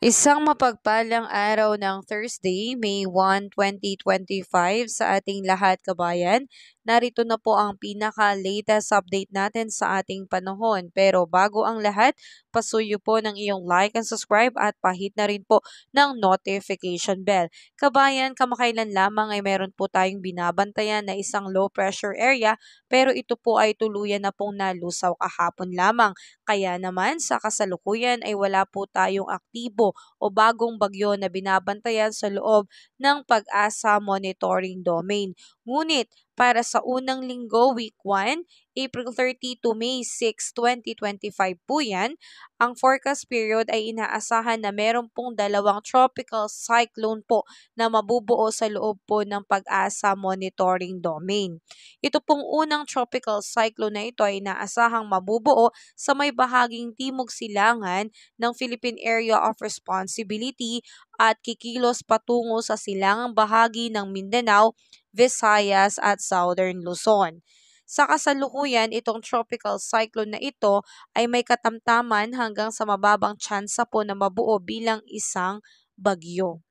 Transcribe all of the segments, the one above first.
Isang mapagpalang araw ng Thursday, May 1, 2025 sa ating lahat kabayan. Narito na po ang pinaka-latest update natin sa ating panahon. Pero bago ang lahat, pasuyo po ng iyong like and subscribe at pahit na rin po ng notification bell. Kabayan, kamakailan lamang ay meron po tayong binabantayan na isang low pressure area pero ito po ay tuluyan na pong nalusaw kahapon lamang. Kaya naman sa kasalukuyan ay wala po tayong aktibo o bagong bagyo na binabantayan sa loob ng Pag-asa Monitoring Domain. Ngunit para sa unang linggo, week 1, April 30 to May 6, 2025 po yan, ang forecast period ay inaasahan na meron pong dalawang tropical cyclone po na mabubuo sa loob po ng Pag-asa Monitoring Domain. Ito pong unang tropical cyclone na ito ay inaasahang mabubuo sa may bahaging timog silangan ng Philippine Area of Responsibility at kikilos patungo sa silangang bahagi ng Mindanao, Visayas at Southern Luzon. Sa kasalukuyan, itong tropical cyclone na ito ay may katamtaman hanggang sa mababang tsansa po na mabuo bilang isang bagyo.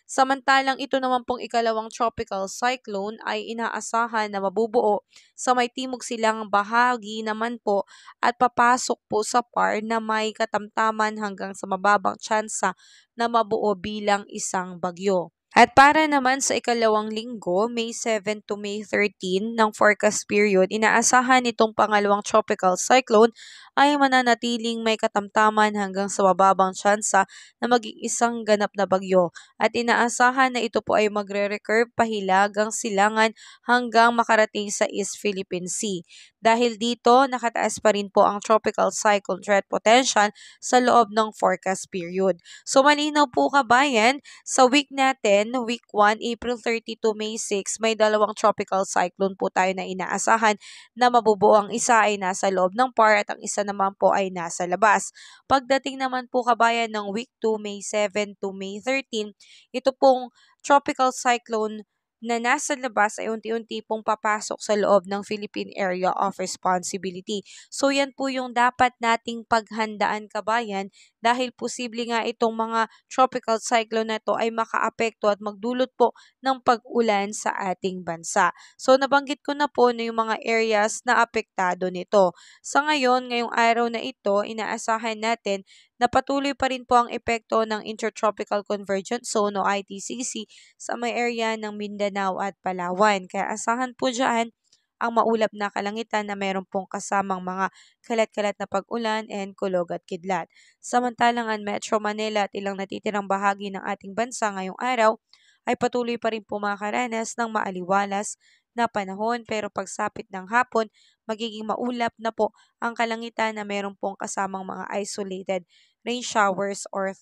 Samantalang ito naman pong ikalawang tropical cyclone ay inaasahan na mabubuo sa may timog silang bahagi naman po at papasok po sa PAR na may katamtaman hanggang sa mababang tsansa na mabuo bilang isang bagyo. At para naman sa ikalawang linggo, May 7 to May 13 ng forecast period, inaasahan itong pangalawang tropical cyclone ay mananatiling may katamtaman hanggang sa mababang tsansa na maging isang ganap na bagyo at inaasahan na ito po ay magre-recurve pahilagang silangan hanggang makarating sa East Philippine Sea. Dahil dito, nakataas pa rin po ang tropical cyclone threat potential sa loob ng forecast period. So malinaw po kabayan, sa week natin, week 1, April 30 to May 6, may dalawang tropical cyclone po tayo na inaasahan na mabubuo. Ang isa ay nasa loob ng PAR at ang isa naman po ay nasa labas. Pagdating naman po kabayan ng week 2, May 7 to May 13, ito pong tropical cyclone na nasa labas ay unti-unti pong papasok sa loob ng Philippine Area of Responsibility. So yan po yung dapat nating paghandaan kabayan dahil posible nga itong mga tropical cyclone na ito ay makaapekto at magdulot po ng pag-ulan sa ating bansa. So nabanggit ko na po na yung mga areas na apektado nito. Sa ngayon, ngayong araw na ito, inaasahan natin na patuloy pa rin po ang epekto ng Intertropical Convergence Zone o ITCZ sa may area ng Mindanao at Palawan. Kaya asahan po dyan ang maulap na kalangitan na meron pong kasamang mga kalat-kalat na pag-ulan and kulog at kidlat. Samantalang ang Metro Manila at ilang natitirang bahagi ng ating bansa ngayong araw ay patuloy pa rin po makaranas ng maaliwalas na panahon pero pagsapit ng hapon, magiging maulap na po ang kalangitan na meron pong kasamang mga isolated rain showers or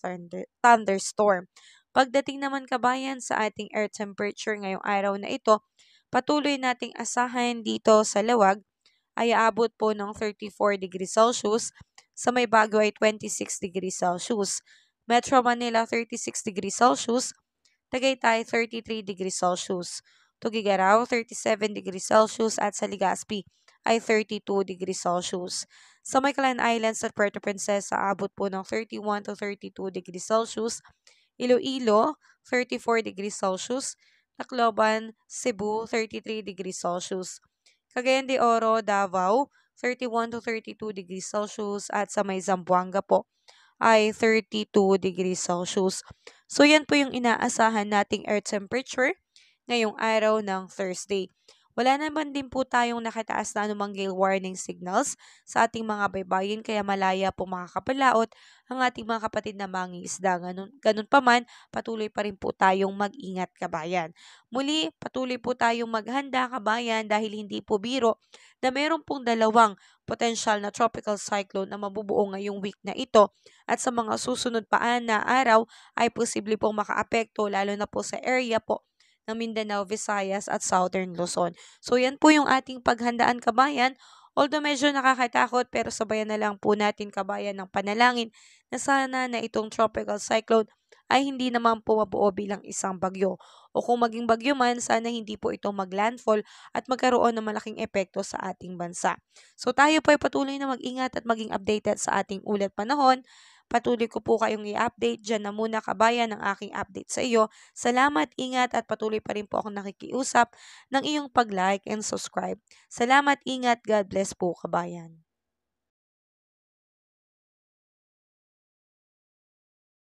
thunderstorm. Pagdating naman kabayan sa ating air temperature ngayong araw na ito, patuloy nating asahan dito sa Lawag ay aabot po ng 34 degrees Celsius, sa may Baguio ay 26 degrees Celsius, Metro Manila 36 degrees Celsius, Tagaytay 33 degrees Celsius, Tugigaraw 37 degrees Celsius at sa Legazpi ay 32 degrees Celsius. Sa may Calan Islands at Puerto Princesa, aabot po ng 31 to 32 degrees Celsius, Iloilo 34 degrees Celsius, Tacloban, Cebu 33 degrees Celsius, Cagayan de Oro, Davao 31 to 32 degrees Celsius at sa may Zamboanga po ay 32 degrees Celsius. So yan po yung inaasahan nating air temperature ngayong araw ng Thursday. Wala naman din po tayong nakataas na anumang gale warning signals sa ating mga baybayin kaya malaya po makakapalaot ang ating mga kapatid na mangingisda. Ganun pa man, patuloy pa rin po tayong mag-ingat kabayan. Muli, patuloy po tayong maghanda kabayan dahil hindi po biro na meron pong dalawang potensyal na tropical cyclone na mabubuo ngayong week na ito at sa mga susunod pa na araw ay posible pong makaapekto lalo na po sa area po ng Mindanao, Visayas at Southern Luzon. So yan po yung ating paghandaan kabayan. Although medyo nakakatakot pero sabayan na lang po natin kabayan ng panalangin na sana na itong tropical cyclone ay hindi naman po mabuo bilang isang bagyo. O kung maging bagyo man, sana hindi po ito maglandfall at magkaroon ng malaking epekto sa ating bansa. So tayo po ay patuloy na mag-ingat at maging updated sa ating ulat panahon patuloy ko po kayong i-update. Diyan na muna kabayan ang aking update sa iyo. Salamat, ingat at patuloy pa rin po akong nakikiusap ng iyong pag-like and subscribe. Salamat, ingat, God bless po kabayan.